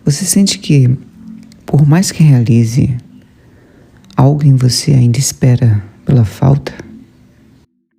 Você sente que, por mais que realize, algo em você ainda espera pela falta?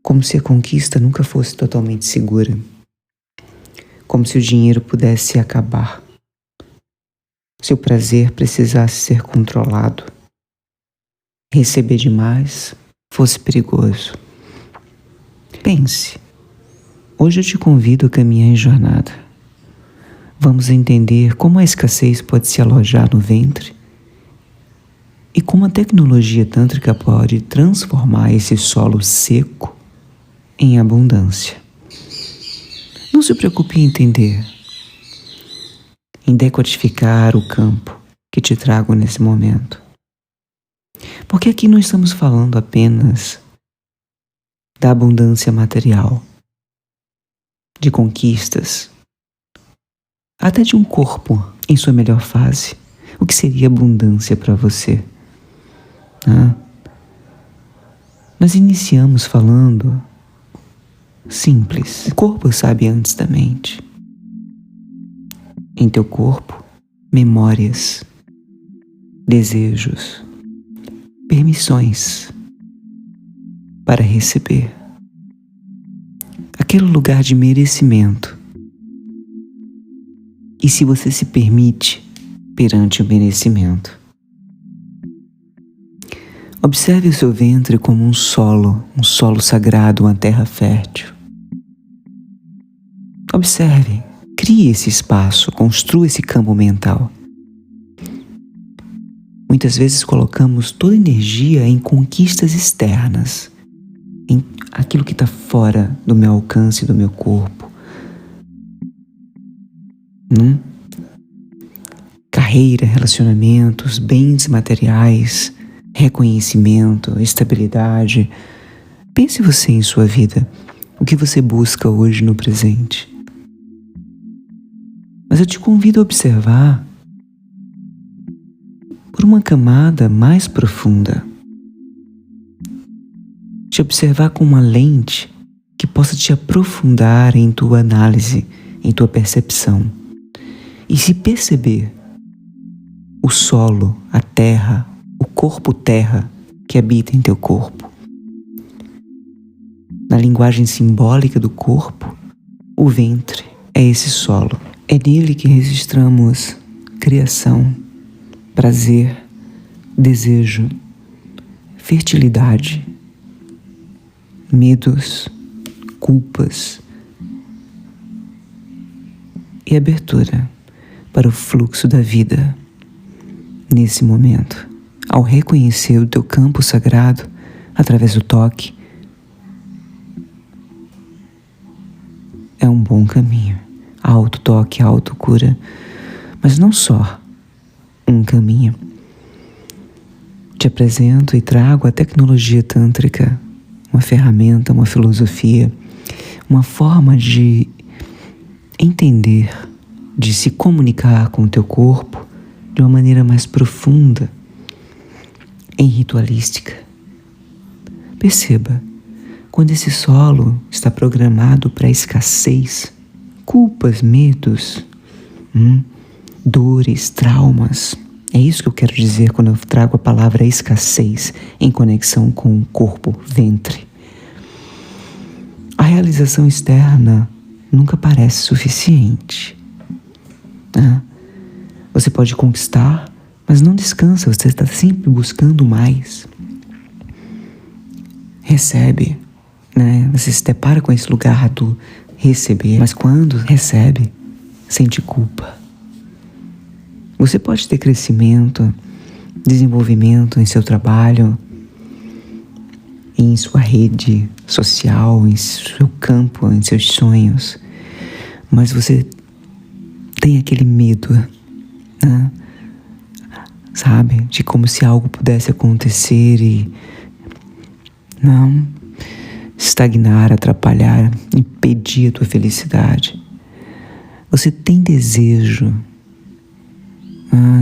Como se a conquista nunca fosse totalmente segura. Como se o dinheiro pudesse acabar. Se o prazer precisasse ser controlado. Receber demais fosse perigoso. Pense. Hoje eu te convido a caminhar em jornada. Vamos entender como a escassez pode se alojar no ventre e como a tecnologia tântrica pode transformar esse solo seco em abundância. Não se preocupe em entender, em decodificar o campo que te trago nesse momento. Porque aqui não estamos falando apenas da abundância material, de conquistas, até de um corpo em sua melhor fase. O que seria abundância para você? Nós iniciamos falando simples. O corpo sabe antes da mente. Em teu corpo, memórias, desejos, permissões para receber. Aquele lugar de merecimento. E se você se permite perante o merecimento. Observe o seu ventre como um solo sagrado, uma terra fértil. Observe, crie esse espaço, construa esse campo mental. Muitas vezes colocamos toda a energia em conquistas externas, em aquilo que está fora do meu alcance, do meu corpo. Carreira, relacionamentos, bens materiais, reconhecimento, estabilidade. Pense você em sua vida, o que você busca hoje no presente. Mas eu te convido a observar por uma camada mais profunda. Te observar com uma lente que possa te aprofundar em tua análise, em tua percepção. E se perceber o solo, a terra, o corpo terra que habita em teu corpo. Na linguagem simbólica do corpo, o ventre é esse solo. É nele que registramos criação, prazer, desejo, fertilidade, medos, culpas e abertura para o fluxo da vida. Nesse momento, ao reconhecer o teu campo sagrado através do toque, é um bom caminho. Auto-toque, auto-cura, mas não só um caminho. Te apresento e trago a tecnologia tântrica, uma ferramenta, uma filosofia, uma forma de entender, de se comunicar com o teu corpo de uma maneira mais profunda, em ritualística. Perceba, quando esse solo está programado para escassez, culpas, medos, dores, traumas. É isso que eu quero dizer quando eu trago a palavra escassez em conexão com o corpo, ventre. A realização externa nunca parece suficiente. Você pode conquistar, mas não descansa, você está sempre buscando mais. Recebe, Você se depara com esse lugar do receber, mas quando recebe, sente culpa. Você pode ter crescimento, desenvolvimento em seu trabalho, em sua rede social, em seu campo, em seus sonhos, mas você tem aquele medo, sabe? De como se algo pudesse acontecer e não estagnar, atrapalhar, impedir a tua felicidade. Você tem desejo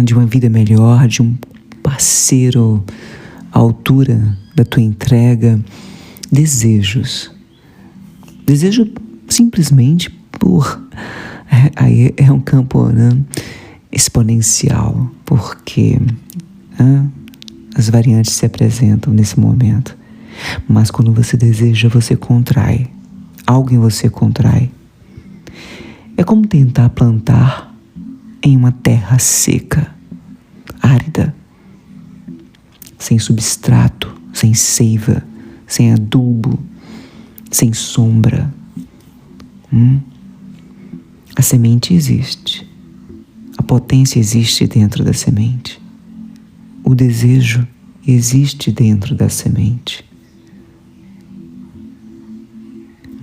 de uma vida melhor, de um parceiro à altura da tua entrega, desejos. Desejo simplesmente por... Aí é um campo exponencial, porque as variantes se apresentam nesse momento. Mas quando você deseja, você contrai. Algo em você contrai. É como tentar plantar em uma terra seca, árida, sem substrato, sem seiva, sem adubo, sem sombra. A semente existe. A potência existe dentro da semente. O desejo existe dentro da semente.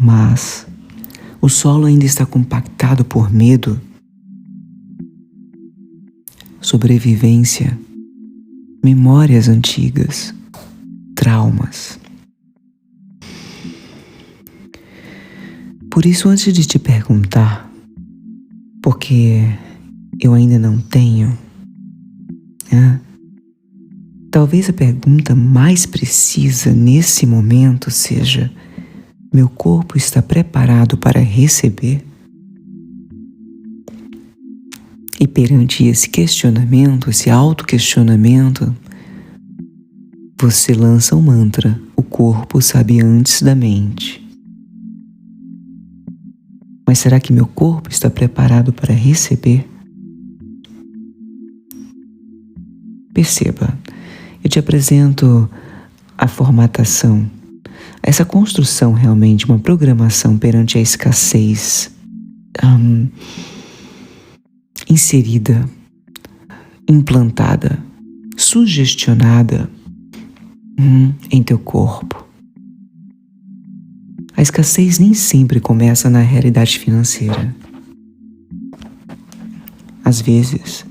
Mas o solo ainda está compactado por medo, sobrevivência, memórias antigas, traumas. Por isso, antes de te perguntar, porque eu ainda não tenho, talvez a pergunta mais precisa nesse momento seja: meu corpo está preparado para receber? E perante esse questionamento, esse autoquestionamento, você lança um mantra: o corpo sabe antes da mente. Mas será que meu corpo está preparado para receber? Perceba, eu te apresento a formatação, essa construção realmente, uma programação perante a escassez inserida, implantada, sugestionada em teu corpo. A escassez nem sempre começa na realidade financeira. Às vezes,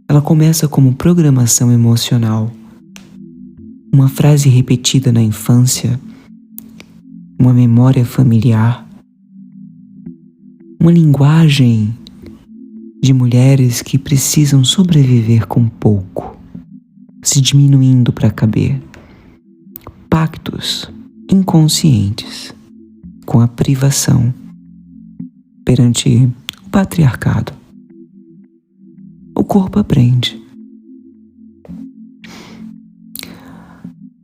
ela começa como programação emocional, uma frase repetida na infância, uma memória familiar, uma linguagem de mulheres que precisam sobreviver com pouco, se diminuindo para caber, pactos inconscientes com a privação perante o patriarcado. O corpo aprende.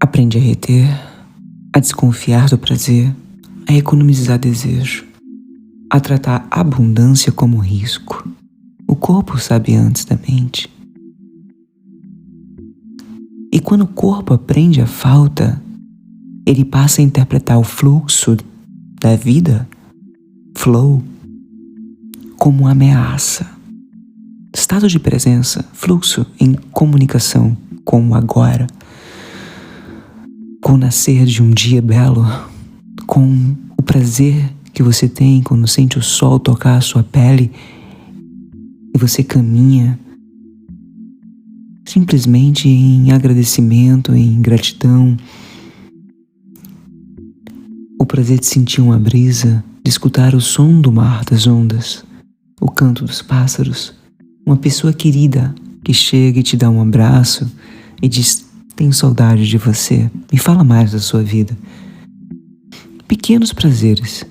Aprende a reter, a desconfiar do prazer, a economizar desejo, a tratar a abundância como risco. O corpo sabe antes da mente. E quando o corpo aprende a falta, ele passa a interpretar o fluxo da vida, flow, como ameaça. Estado de presença, fluxo em comunicação com o agora, com o nascer de um dia belo, com o prazer que você tem quando sente o sol tocar a sua pele e você caminha simplesmente em agradecimento, em gratidão. O prazer de sentir uma brisa, de escutar o som do mar, das ondas, o canto dos pássaros, uma pessoa querida que chega e te dá um abraço e diz: tenho saudade de você, me fala mais da sua vida. Pequenos prazeres,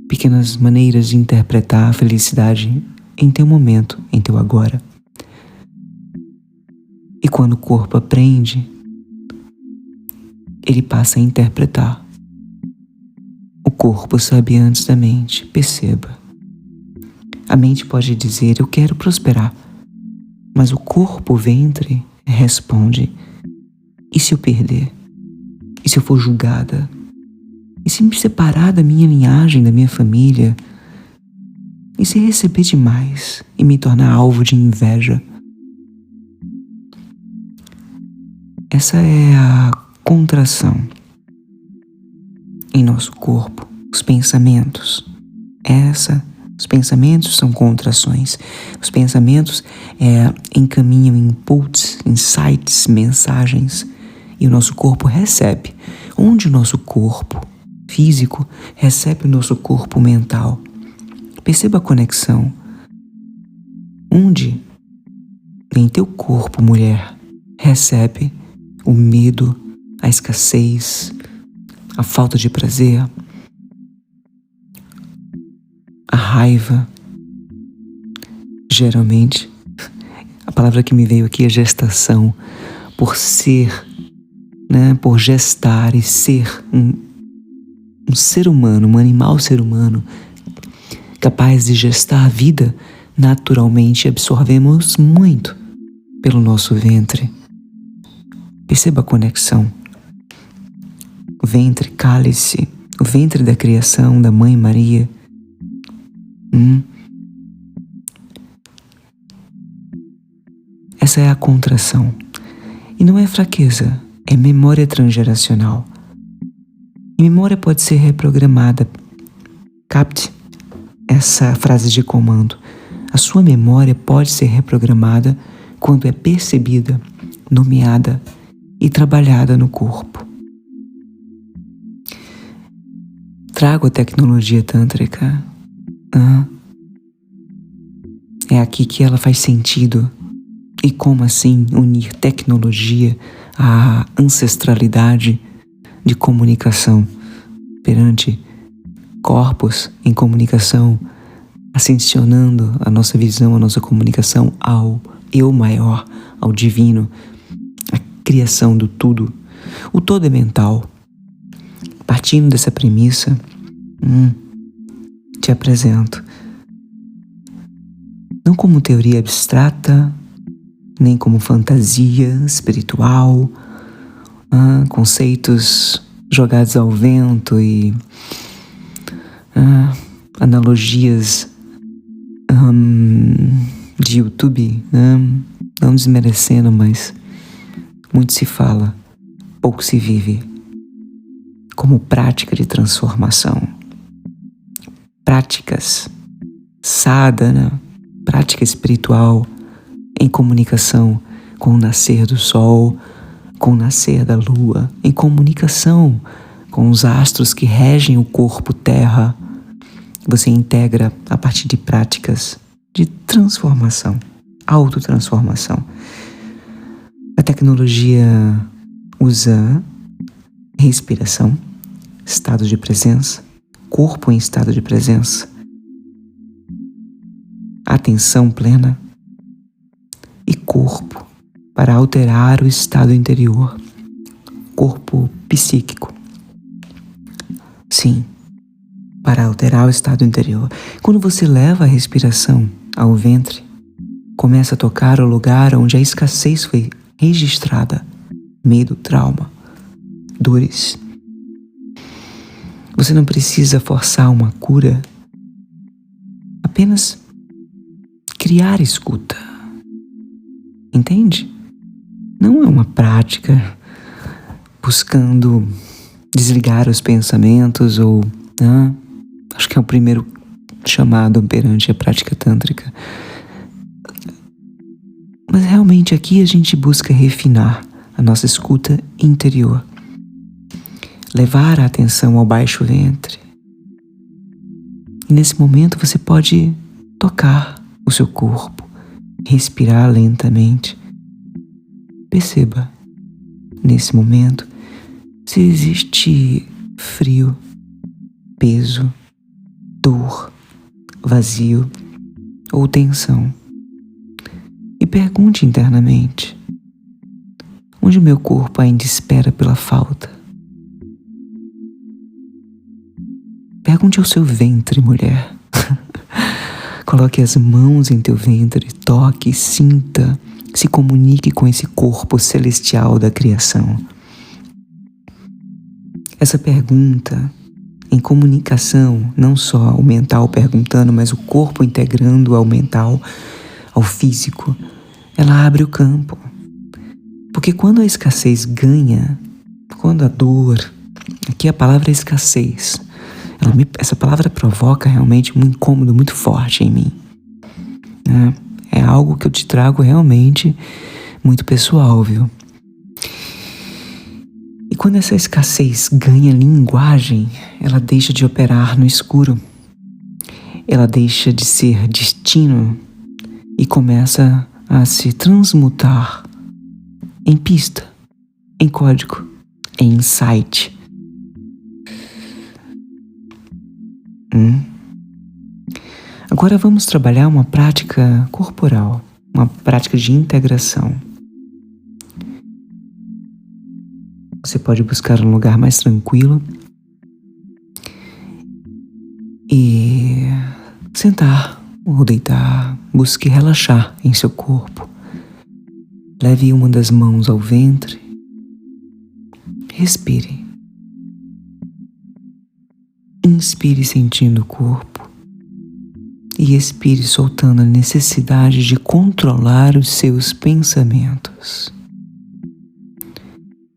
pequenas maneiras de interpretar a felicidade em teu momento, em teu agora. E quando o corpo aprende, ele passa a interpretar. O corpo sabe antes da mente, perceba. A mente pode dizer: eu quero prosperar, mas o corpo, o ventre, responde: e se eu perder? E se eu for julgada? E se me separar da minha linhagem, da minha família? E se receber demais e me tornar alvo de inveja? Essa é a contração em nosso corpo, os pensamentos. Os pensamentos são contrações. Os pensamentos encaminham inputs, insights, mensagens, e o nosso corpo recebe. Onde o nosso corpo físico recebe o nosso corpo mental. Perceba a conexão. Onde em teu corpo, mulher, recebe o medo, a escassez, a falta de prazer, a raiva. Geralmente A palavra que me veio aqui é gestação, por ser, por gestar e ser um ser humano, um animal ser humano, capaz de gestar a vida, naturalmente absorvemos muito pelo nosso ventre. Perceba a conexão. O ventre, cálice, o ventre da criação da Mãe Maria. Essa é a contração. E não é fraqueza, é memória transgeracional. E memória pode ser reprogramada. Capte essa frase de comando. A sua memória pode ser reprogramada quando é percebida, nomeada e trabalhada no corpo. Trago a tecnologia tântrica. É aqui que ela faz sentido. E como assim unir tecnologia à ancestralidade de comunicação perante corpos em comunicação, ascensionando a nossa visão, a nossa comunicação ao eu maior, ao divino, a criação do tudo. O todo é mental. Partindo dessa premissa, te apresento, não como teoria abstrata, nem como fantasia espiritual, conceitos jogados ao vento e analogias de YouTube, não desmerecendo, mas muito se fala, pouco se vive, como prática de transformação. Práticas, sadhana, prática espiritual, em comunicação com o nascer do sol, com o nascer da lua, em comunicação com os astros que regem o corpo terra. Você integra a partir de práticas de transformação, autotransformação. A tecnologia usa respiração, estado de presença, corpo em estado de presença, atenção plena, e corpo para alterar o estado interior, corpo psíquico. Sim, para alterar o estado interior. Quando você leva a respiração ao ventre, começa a tocar o lugar onde a escassez foi registrada, medo, trauma, dores. Você não precisa forçar uma cura, apenas criar escuta. Entende? Não é uma prática buscando desligar os pensamentos ou... acho que é o primeiro chamado perante a prática tântrica. Mas realmente aqui a gente busca refinar a nossa escuta interior. Levar a atenção ao baixo ventre. E nesse momento você pode tocar o seu corpo. Respirar lentamente. Perceba, nesse momento, se existe frio, peso, dor, vazio ou tensão. E pergunte internamente: onde o meu corpo ainda espera pela falta? Pergunte ao seu ventre, mulher. Coloque as mãos em teu ventre, toque, sinta, se comunique com esse corpo celestial da criação. Essa pergunta, em comunicação, não só o mental perguntando, mas o corpo integrando ao mental, ao físico, ela abre o campo. Porque quando a escassez ganha, quando a dor, aqui a palavra é escassez, essa palavra provoca realmente um incômodo muito forte em mim. É algo que eu te trago realmente muito pessoal, viu? E quando essa escassez ganha linguagem, ela deixa de operar no escuro. Ela deixa de ser destino e começa a se transmutar em pista, em código, em insight. Agora vamos trabalhar uma prática corporal, uma prática de integração. Você pode buscar um lugar mais tranquilo e sentar ou deitar. Busque relaxar em seu corpo. Leve uma das mãos ao ventre. Respire. Inspire sentindo o corpo e expire soltando a necessidade de controlar os seus pensamentos.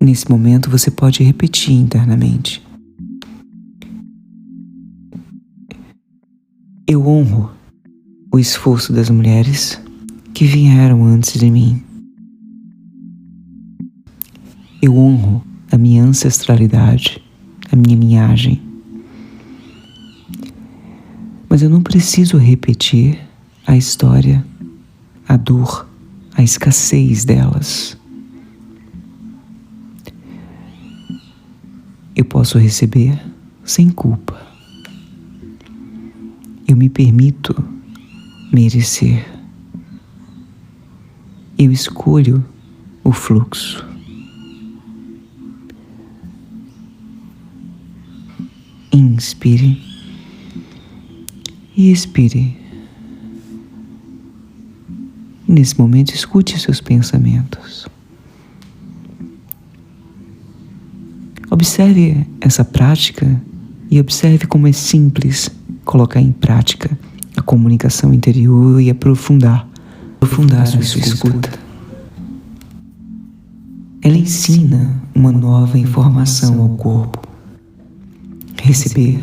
Nesse momento você pode repetir internamente: eu honro o esforço das mulheres que vieram antes de mim. Eu honro a minha ancestralidade, a minha linhagem. Mas eu não preciso repetir a história, a dor, a escassez delas. Eu posso receber sem culpa. Eu me permito merecer. Eu escolho o fluxo. Inspire e expire. E nesse momento escute seus pensamentos. Observe essa prática e observe como é simples colocar em prática a comunicação interior e aprofundar sua escuta. Ela ensina uma nova informação ao corpo. Receber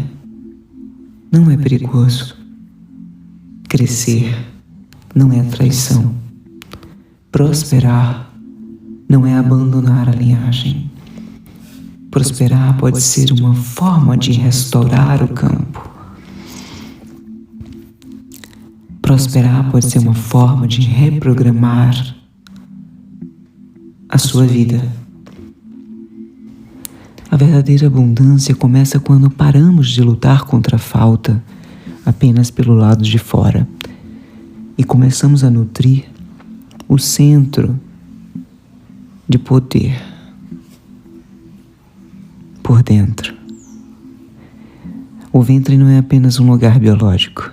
não é perigoso. Crescer não é traição. Prosperar não é abandonar a linhagem. Prosperar pode ser uma forma de restaurar o campo. Prosperar pode ser uma forma de reprogramar a sua vida. A verdadeira abundância começa quando paramos de lutar contra a falta apenas pelo lado de fora e começamos a nutrir o centro de poder por dentro. O ventre não é apenas um lugar biológico.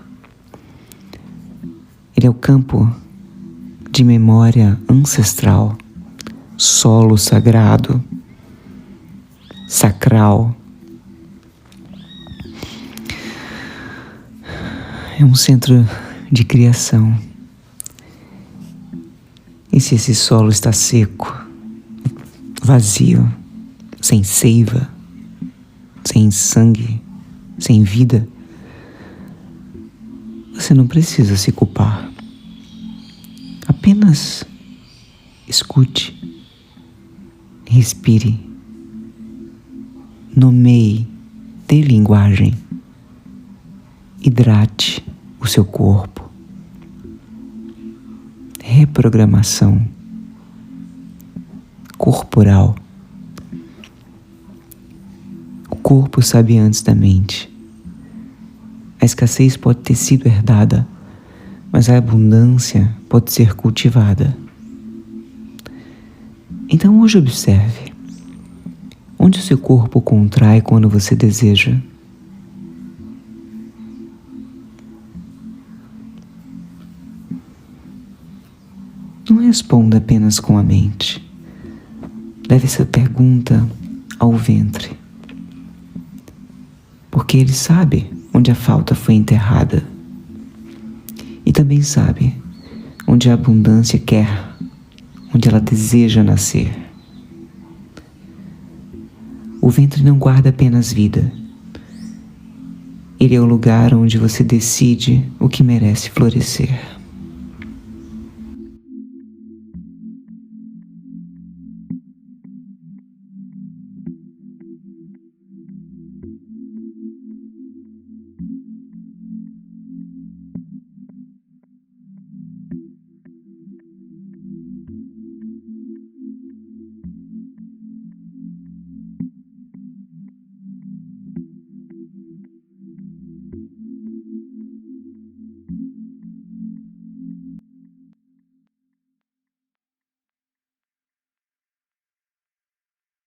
Ele é o campo de memória ancestral, solo sagrado, sacral. É um centro de criação. E se esse solo está seco, vazio, sem seiva, sem sangue, sem vida, você não precisa se culpar. Apenas escute, respire, nomeie, dê linguagem, hidrate o seu corpo. Reprogramação corporal. O corpo sabe antes da mente. A escassez pode ter sido herdada, mas a abundância pode ser cultivada. Então hoje observe onde o seu corpo contrai quando você deseja. Não responda apenas com a mente. Leve essa pergunta ao ventre, porque ele sabe onde a falta foi enterrada e também sabe onde a abundância quer, onde ela deseja nascer. O ventre não guarda apenas vida. Ele é o lugar onde você decide o que merece florescer.